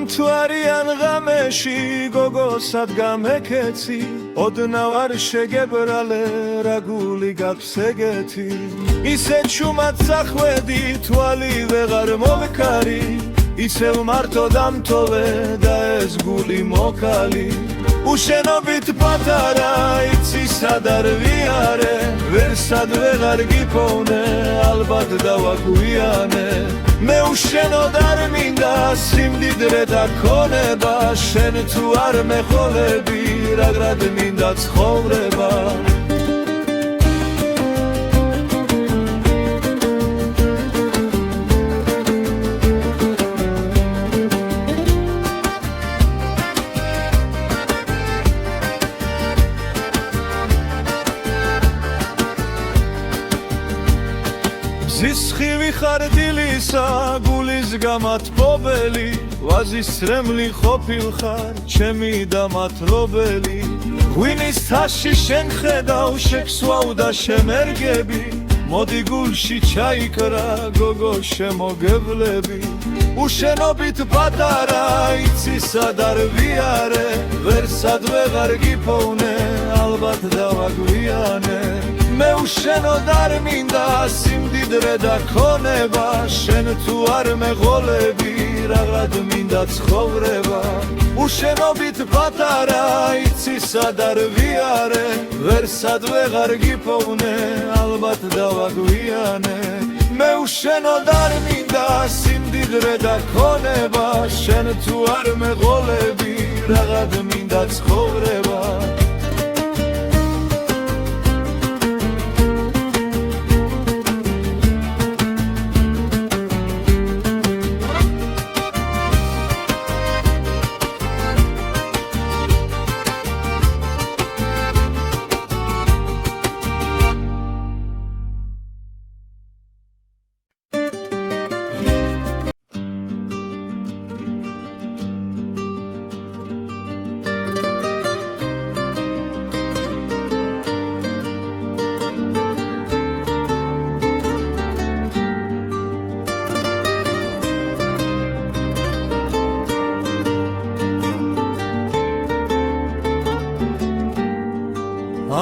ამ თუ არიან ღამეში გოგოსად გამეკეცი ოდნავ არ შეგებრალე რა გული გაქვს ეგეთი ისე ჩუმად სახვედი თვალი ვეღარ მოვკარი ისევ მარტო დამთოვე და ეს გული მოკალი უშენობით პატარა იცი სად არ ვიარე ვერსად ვეღარ გიფოვნე ალბათ დავაგვიანე მე უშენოდ არ მინდა სიმდიდრე და ქონება შენ თუ არ მეხოლები მაგრად მინდა ცხოვრება ზისხივი ხარ დილისა გულის გამათბობელი ვაზის რემლი ყოფილხარ ჩემი დამათრობელი ღვინის თაში შენ ხედავ შექსვავ და შემერგები მოდი გულში ჩაიკრა გოგო შემოგევლები უშენობით პატარა იცი სად არ ვიარე ვერსად ვეღარ გიფოვნე ალბათ დავაგვიანე მე უშენოდ არ მინდა სიმდიდრე და ქონება შენ თუ არ მეღოლები რაღაც მინდა ცხოვრება უშენობით პატარა იცი სად არ ვიარე ვერსად ვეღარ გიფოვნე ალბათ დავაგვიანე მე უშენოდ არ მინდა სიმდიდრე და ქონება შენ თუ არ მეღოლები რაღაც მინდა ცხოვრება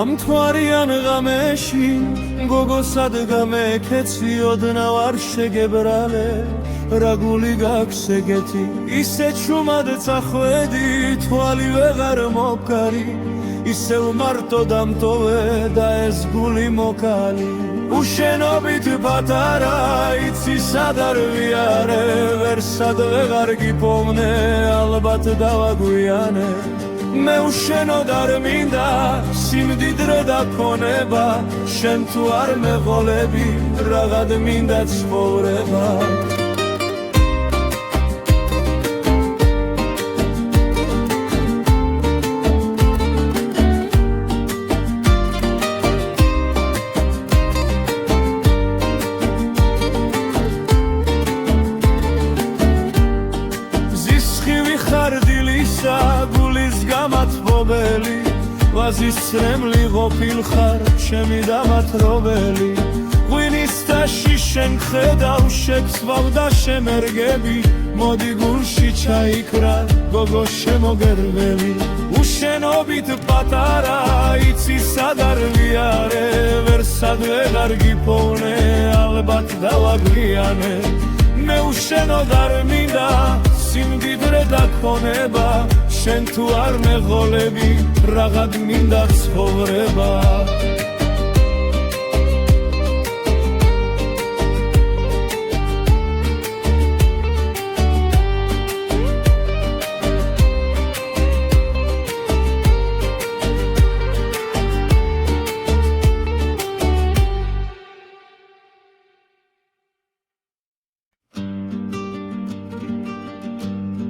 ამ თუ არიან ღამეში გოგოსად გამეკეცი ოდნავ არ შეგებრალე რა გული გაქვს ეგეთი ისე ჩუმად წახვედი თვალი ვეღარ მოკარი ისევ მარტო დამტოვე და ეს გული მოკალი უშენობით პატარა იცი სად არ ვიარე ვერსად ვეღარ გიფოვნე ალბათ დავაგვიანე მე უშენოდ არ მინდა სიმდიდრე და ქონება შენ თუ არ მეღოლები რაღაც მინდა ცხოვრება ზისხივი ხარ დილისა გულის გამათბობელი ვაზის რემლი ყოფილხარ ჩემი დამათრობელი ღვინის თაში შენ ხედავ შექსვავ და შემერგები მოდი გულში ჩაიკრა გოგო შემოგერველი უშენობით პატარა იცი სად არ ვიარე ვერსად ვეღარ გიფოვნე ალბათ დავაგვიანე მე უშენოდ არ მინდა სიმდიდრე და ქონება შენ თუ არ მეღოლები რაღაც მინდა ცხოვრება